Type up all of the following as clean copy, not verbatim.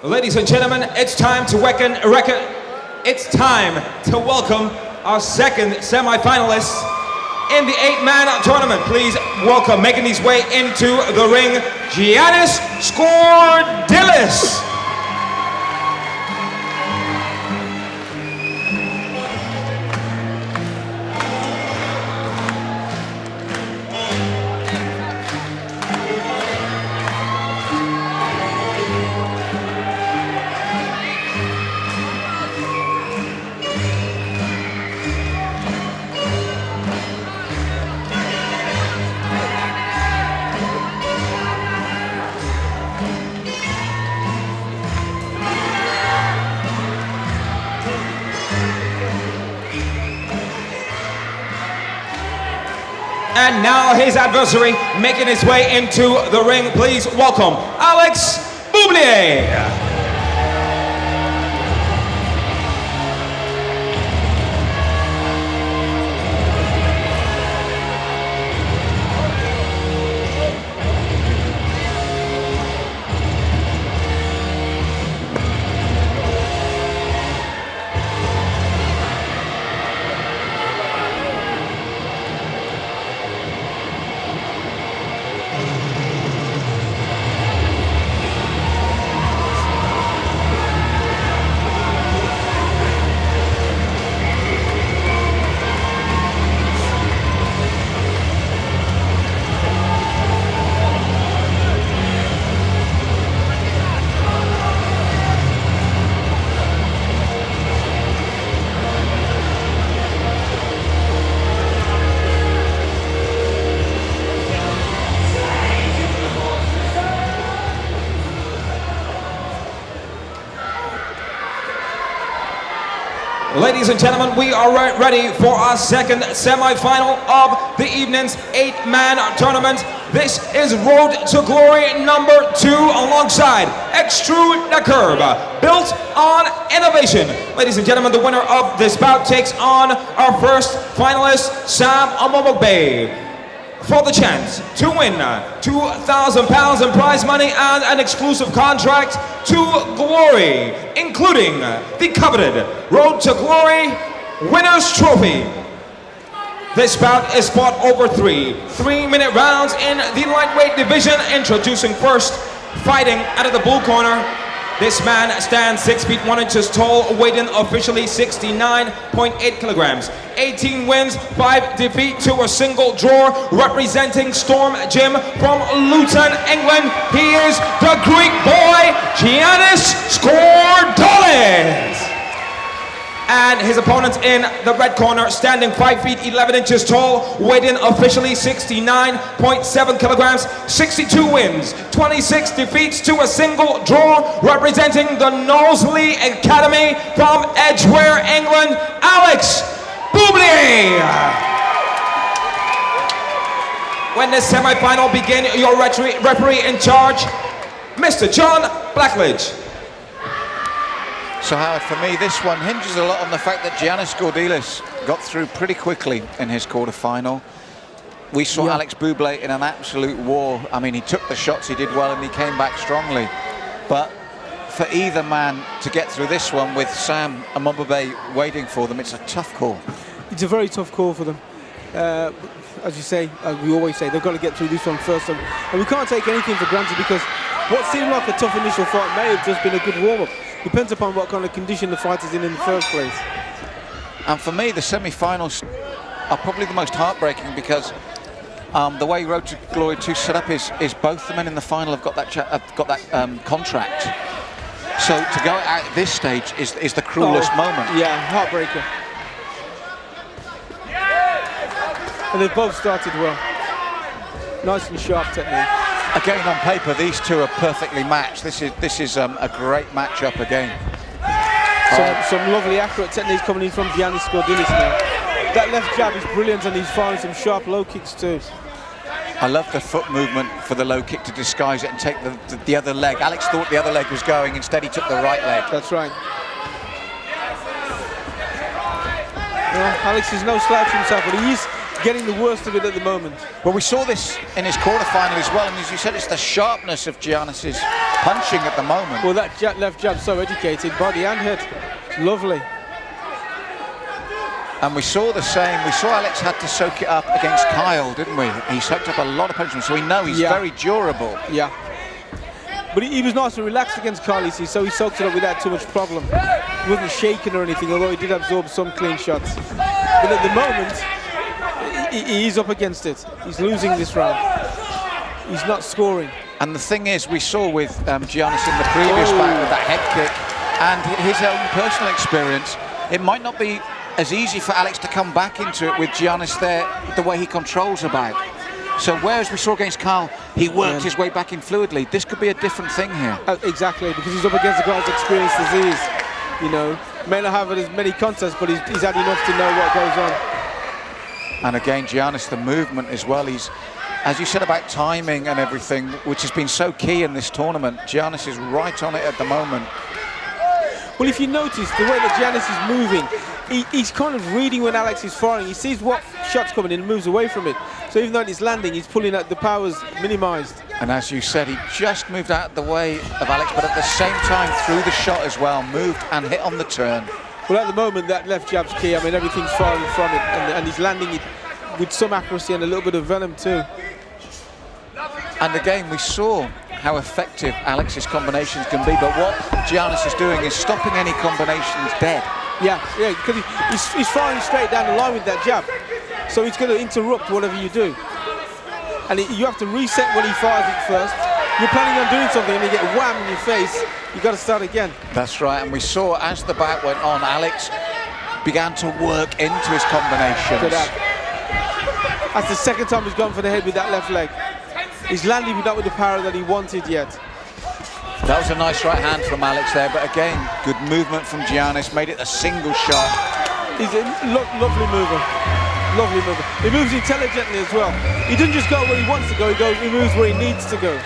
Ladies and gentlemen, it's time to welcome our second semi-finalist in the 8-man tournament. Please welcome, making his way into the ring, Giannis Skordilis. And now his adversary making his way into the ring. Please welcome Bublea. Ladies and gentlemen, we are ready for our second semi-final of the evening's 8-man tournament. This is Road to Glory number 2 alongside Extrude the Curb, built on innovation. Ladies and gentlemen, the winner of this bout takes on our first finalist, Sam Bublea, for the chance to win £2,000 in prize money and an exclusive contract to Glory, including the coveted Road to Glory Winners Trophy. This bout is fought over 3-minute rounds in the lightweight division. Introducing first, fighting out of the blue corner. This man stands 6 feet 1 inches tall, weighing officially 69.8 kilograms. 18 wins, 5 defeats to a single draw, representing Storm Gym from Luton, England. He is the Greek boy, Giannis Skordilis. And his opponent in the red corner, standing 5 feet 11 inches tall, weighing officially 69.7 kilograms, 62 wins, 26 defeats to a single draw, representing the Knowsley Academy from Edgware, England, Bublea. When the semi-final begin, your referee in charge, Mr. John Blackledge. So Howard, for me, this one hinges a lot on the fact that Giannis Skordilis got through pretty quickly in his quarter-final. We saw Alex Bublea in an absolute war. I mean, he took the shots, he did well, and he came back strongly. But for either man to get through this one with Sam and Bublea waiting for them, it's a tough call. It's a very tough call for them. As you say, as we always say, they've got to get through this one first. And we can't take anything for granted, because what seemed like a tough initial fight may have just been a good warm-up. Depends upon what kind of condition the fight is in the first place. And for me, the semi-finals are probably the most heartbreaking, because the way Road to Glory 2 set up is both the men in the final have got that contract. So to go out at this stage is the cruelest moment. Yeah, heartbreaker. And they've both started well. Nice and sharp technique. Again, on paper, these two are perfectly matched. This is a great matchup again. Some lovely accurate techniques coming in from Giannis Skordilis now. That left jab is brilliant, and he's firing some sharp low kicks too. I love the foot movement for the low kick to disguise it and take the other leg. Alex thought the other leg was going, instead he took the right leg. That's right. Alex is no slouch himself, but he is getting the worst of it at the moment. Well, we saw this in his quarterfinal as well, and as you said, it's the sharpness of Giannis's punching at the moment. Well, that left jab, so educated, body and head. Lovely. And we saw the same. We saw Alex had to soak it up against Kyle, didn't we? He soaked up a lot of punishment, so we know he's very durable. Yeah. But he was nice and relaxed against Kyle, so he soaked it up without too much problem. He wasn't shaking or anything, although he did absorb some clean shots. But at the moment, he's up against it. He's losing this round. He's not scoring. And the thing is, we saw with Giannis in the previous bout with that head kick and his own personal experience, it might not be as easy for Alex to come back into it with Giannis there, the way he controls a bout. So whereas we saw against Kyle, he worked his way back in fluidly, this could be a different thing here. Exactly, because he's up against a guy who's experienced as he is. You know, may not have as many contests, but he's had enough to know what goes on. And again, Giannis, the movement as well. He's, as you said about timing and everything, which has been so key in this tournament, Giannis is right on it at the moment. Well, if you notice the way that Giannis is moving, he's kind of reading when Alex is firing. He sees what shot's coming in and moves away from it. So even though it's landing, he's pulling out the powers minimized. And as you said, he just moved out of the way of Alex, but at the same time threw the shot as well, moved and hit on the turn. Well, at the moment, that left jab's key. I mean, everything's firing from it, and he's landing it with some accuracy and a little bit of venom too. And again, we saw how effective Alex's combinations can be, but what Giannis is doing is stopping any combinations dead. Yeah, because he's firing straight down the line with that jab. So he's going to interrupt whatever you do. And you have to reset when he fires it first. You're planning on doing something and you get wham in your face, you've got to start again. That's right, and we saw as the bout went on, Alex began to work into his combinations. That's the second time he's gone for the head with that left leg. He's landing not with the power that he wanted yet. That was a nice right hand from Alex there, but again, good movement from Giannis, made it a single shot. He's a lovely mover. Lovely mover. He moves intelligently as well. He doesn't just go where he wants to go, he moves where he needs to go.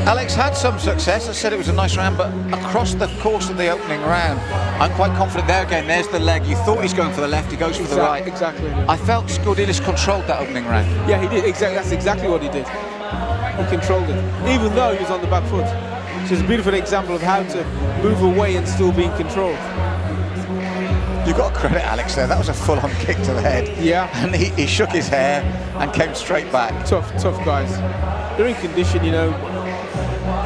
Alex had some success. I said it was a nice round, but across the course of the opening round, I'm quite confident there again. There's the leg. You thought he's going for the left, he goes for the right. Exactly. I felt Skordilis controlled that opening round. Yeah, he did. Exactly. That's exactly what he did. He controlled it, even though he was on the back foot. Which is a beautiful example of how to move away and still be in control. You've got to credit Alex there. That was a full-on kick to the head. Yeah. And he shook his hair and came straight back. Tough guys. They're in condition, you know.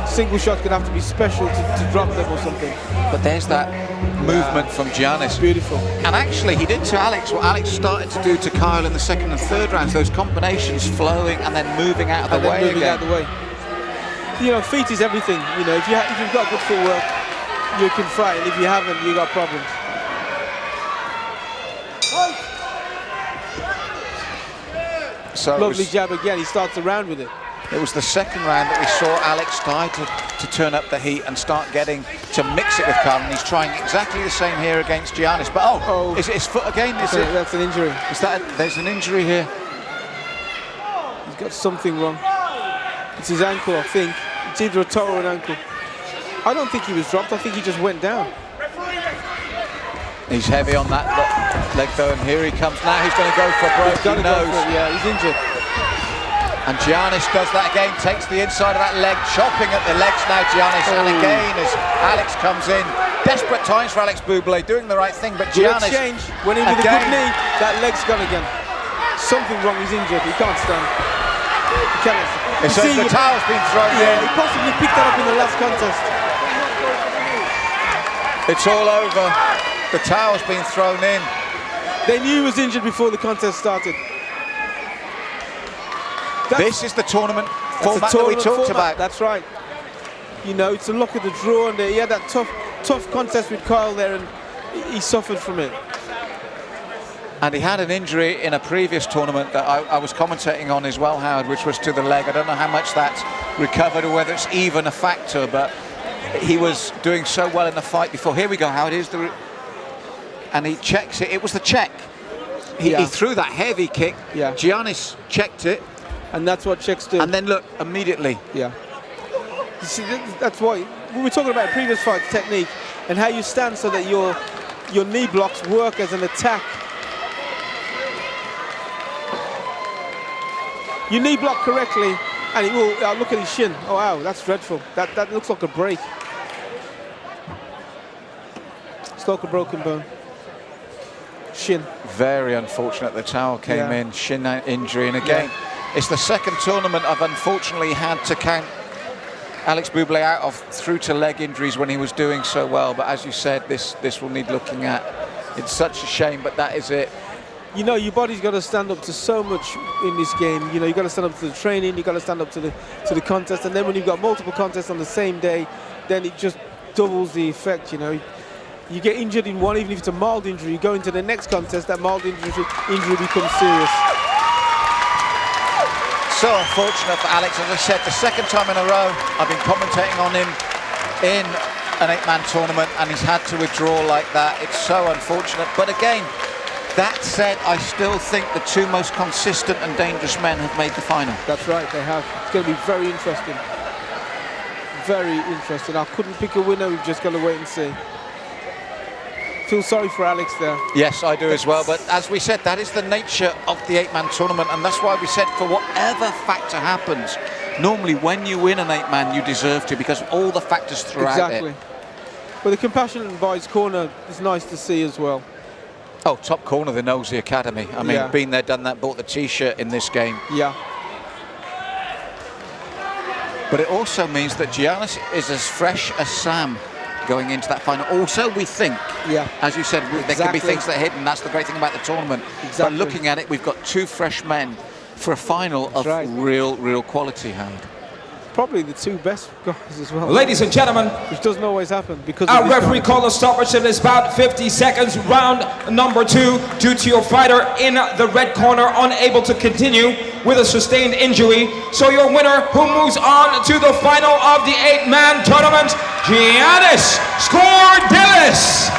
Single shot's going to have to be special to drop them or something. But there's that movement from Giannis. Beautiful. And actually, he did to Alex what Alex started to do to Kyle in the second and third rounds. Those combinations flowing and then moving out of the way again. Out of the way. You know, feet is everything. You know, if you've got good footwork, you can fight. And if you haven't, you got problems. So lovely jab again. He starts around with it. It was the second round that we saw Alex start to turn up the heat and start getting to mix it with Kyle, and he's trying exactly the same here against Giannis. But is it his foot again? Is it? That's an injury. There's an injury here. He's got something wrong. It's his ankle, I think. It's either a toe or an ankle. I don't think he was dropped. I think he just went down. He's heavy on that leg though, and here he comes now. He's going to go for a broken nose. Yeah, he's injured. And Giannis does that again, takes the inside of that leg, chopping at the legs now, Giannis. And again, as Alex comes in, desperate times for Alex Bublea, doing the right thing, but Giannis exchange. Went in with a good knee, that leg's gone again. Something wrong, he's injured, he can't stand. He cannot. The towel's been thrown in. He possibly picked that up in the last contest. It's all over. The towel's been thrown in. They knew he was injured before the contest started. This is the tournament format that we talked about. That's right. You know, it's a luck of the draw, and he had that tough contest with Kyle there, and he suffered from it. And he had an injury in a previous tournament that I was commentating on as well, Howard, which was to the leg. I don't know how much that's recovered or whether it's even a factor, but he was doing so well in the fight before. Here we go, Howard. And he checks it. It was the check. He threw that heavy kick. Yeah. Giannis checked it. And that's what checks do. And then look, immediately. Yeah. You see, that's why we were talking about previous fight technique and how you stand so that your knee blocks work as an attack. You knee block correctly, and it will look at his shin. Oh wow, that's dreadful. That looks like a break. It's like a broken bone. Shin. Very unfortunate. The towel came in, shin injury, and again, it's the second tournament I've unfortunately had to count Alex Bublea out of through to leg injuries when he was doing so well. But as you said, this will need looking at. It's such a shame, but that is it. You know, your body's got to stand up to so much in this game. You know, you've got to stand up to the training, you've got to stand up to the contest, and then when you've got multiple contests on the same day, then it just doubles the effect, you know. You get injured in one, even if it's a mild injury, you go into the next contest, that mild injury becomes serious. So unfortunate for Alex. As I said, the second time in a row I've been commentating on him in an 8-man tournament, and he's had to withdraw like that. It's so unfortunate. But again, that said, I still think the two most consistent and dangerous men have made the final. That's right, they have. It's going to be very interesting. Very interesting. I couldn't pick a winner, we've just got to wait and see. Feel sorry for Alex there. Yes, I do as well, but as we said, that is the nature of the 8-man tournament, and that's why we said for whatever factor happens, normally when you win an 8-man you deserve to, because of all the factors throughout exactly. it. But the compassion in Boyd's corner is nice to see as well. Oh, top corner, the Nosey Academy. I mean, been there, done that, bought the T-shirt in this game. Yeah. But it also means that Giannis is as fresh as Sam going into that final. Also, we think, as you said, there could be things that are hidden. That's the great thing about the tournament. But looking at it, we've got two fresh men for a final of real quality, Howard. Probably the two best guys as well. Ladies and gentlemen, which doesn't always happen because our referee called a stoppage in this bout. 50 seconds, round number 2, due to your fighter in the red corner unable to continue with a sustained injury. So your winner, who moves on to the final of the 8-man tournament, Giannis Skordilis.